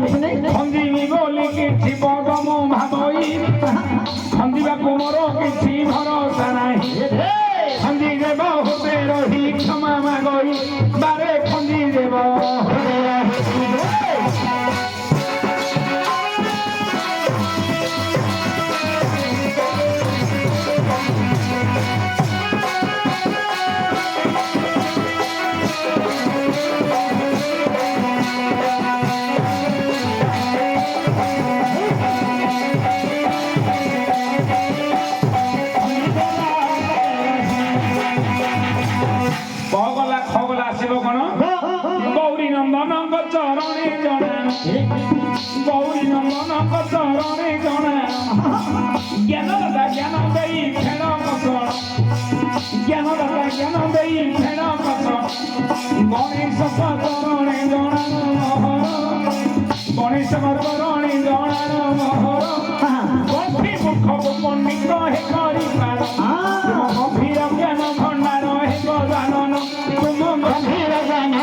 ଖଞ୍ଜିବି ବୋଲି କିଛି ପଦ ମୁଁ ଭାବଇ ଖଞ୍ଜିବାକୁ ମୋର କିଛି ଭରସା ନାହିଁ ଖଞ୍ଜି ଦେବ ହୁଏ ରହି କ୍ଷମା ମାଗଇ ବାରେ ଖଞ୍ଜି ଦେବ गौरी नंदन चरणे जणा ज्ञानदाता ज्ञान देई फेण कस ज्ञानदाता ज्ञान देई फेण कस गणेश चरणे जणा गणेश चरणे जणा गंठी मुख पंडित हे करी पार गंभीर ज्ञान भंडार हे गजानन तुम गंभीर ज्ञान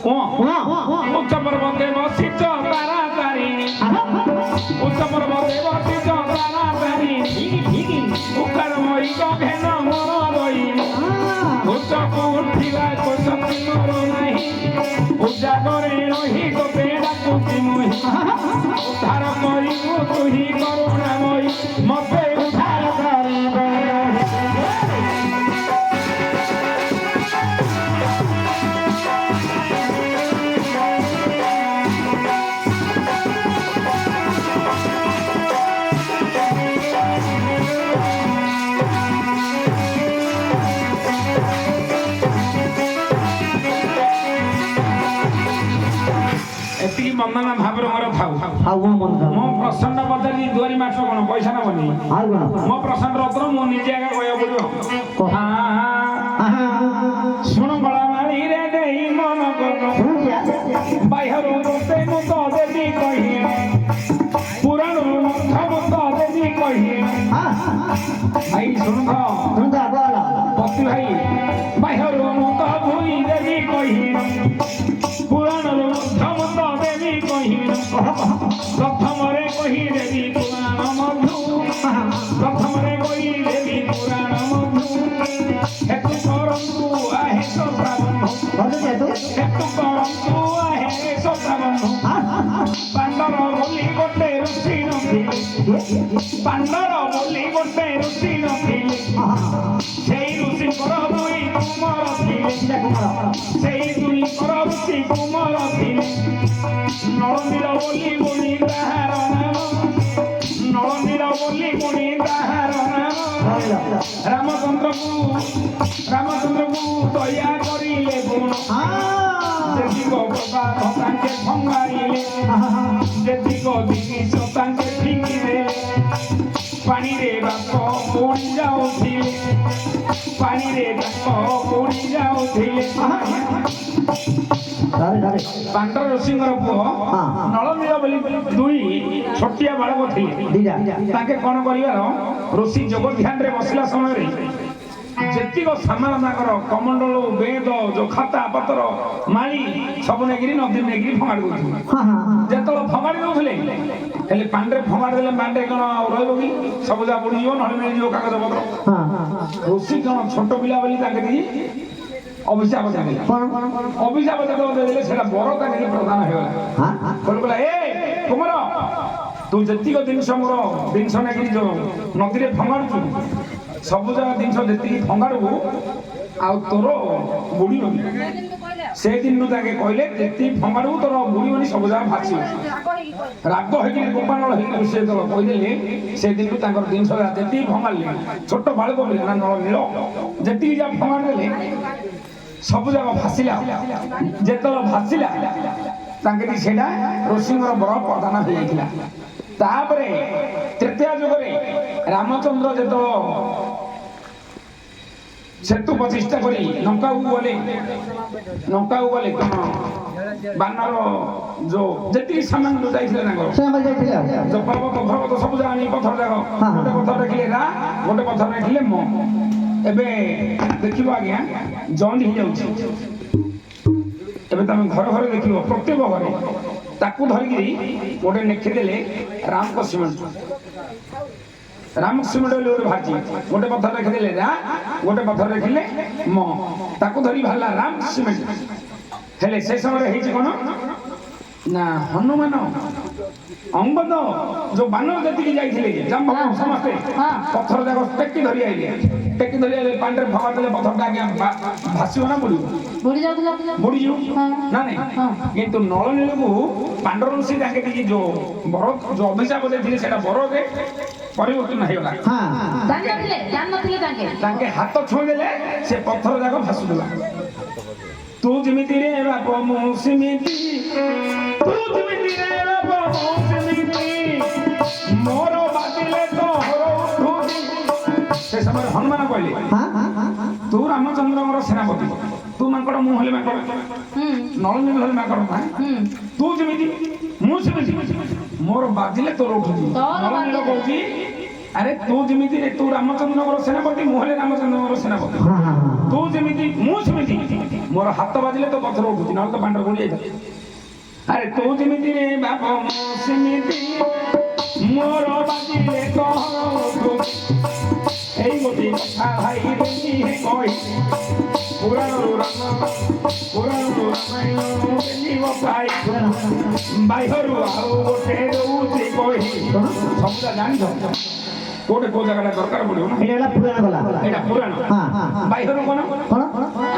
उच्च पर्वते बसिच तारा तारिणी उच्च पर्वते बसिच तारा तारिणी उकार मई गभेन मोर रही उच्चको उठिला कोई शक्ति मोर नाही उजागरे रही तोते डाकुची मुई उद्धार करिबु तुही करुणामयी मते उद्धार करिबु बंदना भावर मोर थाउ मो प्रसन्न बदली दुआरी मास कोन पैसा न बनी मो प्रसन्न रत्न मो निजे आगे कयो बोलो सुन बड़ा मारी रे देई मन को बाहर रोते मो तो देवी कहि पुराण मथ मो तो देवी कहि भाई सुन तो बोला पति भाई बाहर मो तो भूई देवी कहि पुराण मथ प्रथमरे कही देवी पुराण मधु प्रथमरे कही देवी पुराण मधु हेतु करंतु आहे सप्राबंधु हेतु करंतु आहे सप्राबंधु पांडर बोली गोटे ऋषि नथिले पांडर बोली गोटे ऋषि नथिले सेई ऋषि कर दुई कुमार थिले सेई दुई कर ऋषि कुमार थिले नळनीर बोली गुणी ताहार नाम नळनीर बोली गुणी ताहार नाम रामचंद्र को दया करिले गुण जेतिक प्रसाद तांके भंगारिले जेतिक जिनिस तांके फिंगी देले पानी रे बाप पोड़ी जाउथिले पानी रे बाप पोड़ी जाउथिले ପାଣ୍ଡର ଋଷିଙ୍କର ପୁଅ ନଳନୀଳ ବୋଲି ଦୁଇ ଛୋଟିଆ ବାଳକ ଥିଲେ। ତାଙ୍କେ କଣ କରିବାର ଋଷି ଯୋଗ ଧ୍ୟାନରେ ବସିଲା ସମୟରେ ଯେତିକ ସାମାନ ତାଙ୍କର କମଣ୍ଡଳ ବେଦ ଯୋଉ ଖାତା ପତ୍ର ମାଳି ସବୁ ନେଇକିରି ନଦୀ ନେଇକିରି ଫଙ୍ଗାଡ଼ି ଦଉଥିଲେ। ଯେତେବେଳେ ଫଙ୍ଗାଡ଼ି ଦଉଥିଲେ ହେଲେ ପାଣ୍ଡରେ ଫଙ୍ଗାଡ଼ି ଦେଲେ ପାଣ୍ଡରେ କଣ ରହିବ କି ସବୁ ଯାହା ବୁଡ଼ିଯିବ ନହେଲେ ନେଇଯିବ କାଗଜ ପତ୍ର। ଋଷି କଣ ଛୋଟ ପିଲା ବୋଲି ତାଙ୍କେ ଅଭିଶାପ ଦେଲେ। ଅଭିଶାପ ଯେତେବେଳେ ଦେଲେ ସେଟା ବର ତାଙ୍କେ ପ୍ରଦାନ ହେଇଗଲା। କହିଲା ଏ କୁମାର ତୁ ଯେତିକ ଜିନିଷ ମୋର ଜିନିଷ ନେଇକିରି ଯୋଉ ନଦୀରେ ଫଙ୍ଗାଡୁଛୁ ସବୁ ଯାକ ଜିନିଷ ଯେତିକି ଫଙ୍ଗାଡିବୁ ଆଉ ତୋର ବୁଡ଼ିବନି। ସେ ଦିନରୁ ତାଙ୍କେ କହିଲେ ଯେତିକି ଫଙ୍ଗାଡିବୁ ତୋର ବୁଡ଼ିବନି ସବୁ ଯାକ ଭାସିବ। ରାଗ ହେଇକିରି ଗୋପାଳ ହେଇକିରି ସେ ଯେତେବେଳେ କହିଦେଲେ ସେ ଦିନରୁ ତାଙ୍କର ଜିନିଷ ଯେତିକି ଫଙ୍ଗାଡ଼ିଲେ ଛୋଟ ବାଳକ ପିଲା ନା ନୀଳ ଯେତିକି ଯାକ ଫଙ୍ଗାଡ଼ି ଦେଲେ ସବୁ ଯାକ ଭାସିଲା। ଯେତେବେଳେ ଭାସିଲା ତାଙ୍କେ ସେଇଟା ଋଷିଙ୍କର ବର ପ୍ରଦାନ ହେଇଯାଇଥିଲା। ତାପରେ ତୃତୀୟ ଯୁଗରେ ରାମଚନ୍ଦ୍ର ଯେତେବେଳେ ସେତୁ ପ୍ରତିଷ୍ଠା କରି ଲଙ୍କାକୁ ଗଲେ କଣ ବାନର ଯୋଉ ଯେତିକି ସାମାନ ଯୋଉ ଯାଇଥିଲେ ତାଙ୍କର ଯୋଉ ପର୍ବତ ସବୁ ଯାକ ଆଣି ପଥର ଯାକ ଗୋଟେ ପଥର ଦେଖିଲେ ରା ଗୋଟେ ପଥର ଦେଖିଲେ ମ। ଏବେ ଦେଖିବ ଆଜ୍ଞା ଜଏଣ୍ଟ ହେଇଯାଉଛି। ଏବେ ତମେ ଘର ଘରେ ଦେଖିବ ପ୍ରତ୍ୟେକ ଘରେ ତାକୁ ଧରିକିରି ଗୋଟେ ଲେଖିଦେଲେ ରାମଙ୍କ ସିମେଣ୍ଟ ବୋଲି ଗୋଟେ ଭାଜି ଗୋଟେ ପଥର ଲେଖିଦେଲେ ରା ଗୋଟେ ପଥର ଲେଖିଲେ ମ ତାକୁ ଧରି ବାହାରିଲା ରାମ ସିମେଣ୍ଟ। ହେଲେ ସେ ସମୟରେ ହେଇଛି କଣ ନା ହନୁମାନ ଅଙ୍ଗଦ ଯୋଉ ବାନର ଯେତିକି ଯାଇଥିଲେ ସମସ୍ତେ ପଥର ଯାକ ଟେକି ଧରି ଆଇଲେ ପାଣିରେ ଭଗା ଦେଲେ ପଥରଟା ଆଜ୍ଞା ଭାସିବ ନା ବୁଡ଼ିଯିବ ନା ନାଇଁ। କିନ୍ତୁ ନଳନୀଳକୁ ପାଣ୍ଡର ଋଷି ତାଙ୍କେ ଟିକେ ଯୋଉ ବର ଯୋଉ ଅଭିଶାପ ଦେଇଥିଲେ ସେଟା ବରରେ ପରିବର୍ତ୍ତନ ହେଇଗଲା। ତାଙ୍କେ ହାତ ଛୁଇଁଦେଲେ ସେ ପଥର ଯାକ ଭାସୁଥିଲା। ତୁ ଯେମିତି ରେ ବାପ ମୁଁ ସେମିତି ମୋର ବାଜିଲେ ତୋର ଉଠୁଛି। ସେ ସମୟରେ ହନୁମାନ କହିଲେ ତୁ ରାମଚନ୍ଦ୍ରଙ୍କର ସେନାପତି ତୁ ମାଙ୍କଡ ମୁଁ ହେଲେ ମାଙ୍କଡ ନଳନୀଳ ହେଲେ ମାଙ୍କଡ ନା ତୁ ଯେମିତି ମୁଁ ସେମିତି ମୋର ବାଜିଲେ ତୋର ଉଠୁଛି। ନଳନୀଳ କହୁଛି ଆରେ ତୁ ଯେମିତି ତୁ ରାମଚନ୍ଦ୍ରଙ୍କର ସେନାପତି ମୁଁ ହେଲେ ରାମଚନ୍ଦ୍ରଙ୍କର ସେନାପତି ତୁ ଯେମିତି ମୁଁ ସେମିତି ମୋର ହାତ ବାଜିଲେ ତ ପଥର ଉଠୁଛି ନହେଲେ ତ ପାଣ୍ଡର ଗୁଳି ଯାଇଥାଏ। ଆରେ ତୁ ଯେମିତି ରେ ବାପ ସେମିତି ମୋର ବାଜିଲେ ତୋର ଉଠୁଛି। ଏଇ ଗୋଟିଏ କଥା ଭାଇ କହି ପୁରାଣରୁ ରାମାୟଣ ବାହ୍ୟରୁ ଆଉ ଗୋଟେ ରହୁଛି କହି ସବୁଟା ଜାଣିଛ କୋଉଠି କୋଉ ଜାଗାଟା ଦରକାର ପଡିବ ନା ଏଇଟା ପୁରାଣ। ବାହ୍ୟରୁ କଣ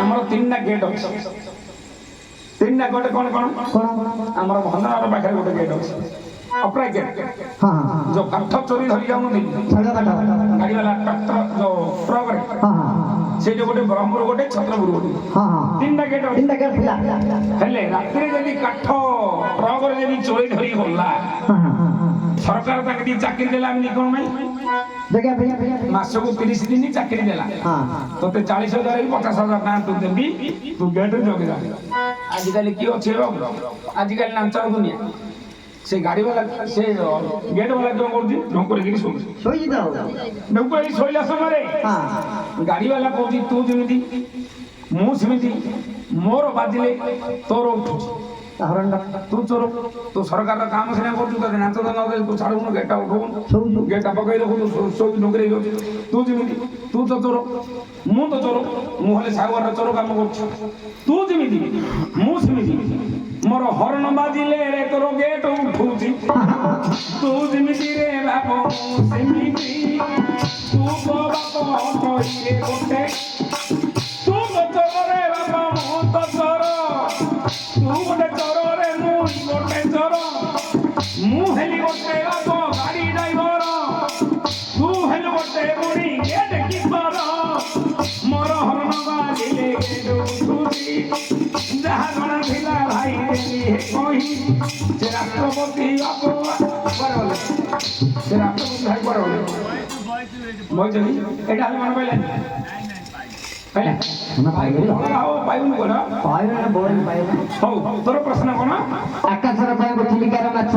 ଆମର ତିନିଟା ଗେଟ୍ ଅଛି। ତିନିଟା ଗେଟ୍ କଣ ଆମର ଭଞ୍ଜନଗର ପାଖରେ ଗୋଟେ ଗେଟ୍ ଅଛି ଅପରାଇ ଗେଟ୍ ଯୋଉ କାଠ ଚୋରି ଧରି ଯାଉନି ଗାଡି ବାଲା ଟ୍ରାକ୍ଟର ଯୋଉ ଟ୍ରକରେ ସେଇଠି ଗୋଟେ ବ୍ରହ୍ମପୁର ଗୋଟେ ଛତ୍ରପୁର ଗୋଟେ ତିନିଟା ଗେଟ୍ ହେଲେ ରାତିରେ ଯଦି କାଠ ଟ୍ରକରେ ଯଦି ଚୋରି ଧରି ଗଲା ସରକାର ତାকে ଟିକେ ଚାକିରି ଦେଲା ଏମିତି କଣ ପାଇଁ ମାସକୁ 30 ଦିନ ଚାକିରି ଦେଲା ତତେ 40,000 କି 50,000 ଟଙ୍କା ତୁ ଦେବି ତୁ ଗେଟ୍ରେ ଜଗିଲା। ଆଜିକାଲି କିଏ ଅଛି ଆଜିକାଲି ନାଞ୍ଚ ଦୁନିଆ ସେ ଗାଡି ବାଲା ସେ ଗେଟ୍ ବାଲା କଣ କରୁଛି ଢଙ୍କୁରିକିରି ଢଙ୍କୁରି ଶୋଇଲା ସମୟରେ ଗାଡି ବାଲା କହୁଛି ତୁ ଯେମିତି ମୁଁ ସେମିତି ମୋର ବାଜିଲେ ତୋର ଉଠୁଛି। ତୁ ଚୋର ତୁ ସରକାର କାମ ସିନା କରୁଛୁ ତତେ ନାଚ ତ ନଦେଲେ ତୁ ଛାଡୁନୁ ଗେଟା ଉଠଉନୁ ଗେଟା ପକେଇ ରଖୁଛୁ ଶୋଇକି ଢୁଙ୍କେଇ ଯାଉଛି। ତୁ ଯେମିତି ତୁ ତ ଚୋର ମୁଁ ତ ଚୋର ମୁଁ ହେଲେ ସାଗୁଆର ଚୋର କାମ କରୁଛୁ। ତୁ ଯେମିତି ମୁଁ ସେମିତି ମୋର ହରଣ ବାଜିଲେ ତୋର ଗେଟ ଉଠୁଛି। ତୁ ଯେମିତି ରେ ବାପ ସେମିତି ତୁ ତ ବାପ କହିଲେ ଗୋଟେ ତୁ ତ ଚୋରରେ ବାପ ମୁଁ ତ ଚୋର ତୁ ଗୋଟେ ଚୋରରେ ମୁଁ ଗୋଟେ ଚୋର ମୁଁ ହେଲି ଗୋଟେ ବାପ ଗାଡି ଡ୍ରାଇଭର ତୁ ହେଲୁ ଗୋଟେ ବୁଢୀ ଗେଟ୍ କିପର ମୋର ହରଣ ବାଜିଲେ ଗେଟ୍ ଉଠୁଛି। ଯାହା ଜଣା ଥିଲା ଭାଇ ଦେଲି କହି ସେ ରାଷ୍ଟ୍ରପତି ବାପ କୁଆଡେ ଗଲେ ସେ ରାଷ୍ଟ୍ରପତି ଭାଇ କୁଆଡେ ଗଲେ ବଇଛନ୍ତି ଏଇଟା ହେଲେ ମନେ ପାଇଲାନି ହେଲା ନା ପାଇଲେ ଆଉ ପାଇବୁନି କୋଉଟା ପାଇଲେ ବଡ଼ ପାଇଲେ ହଉ ତୋର ପ୍ରଶ୍ନ କଣ ଆକାଶର ପାଇଁ ଚିଲିକାର ମାଛ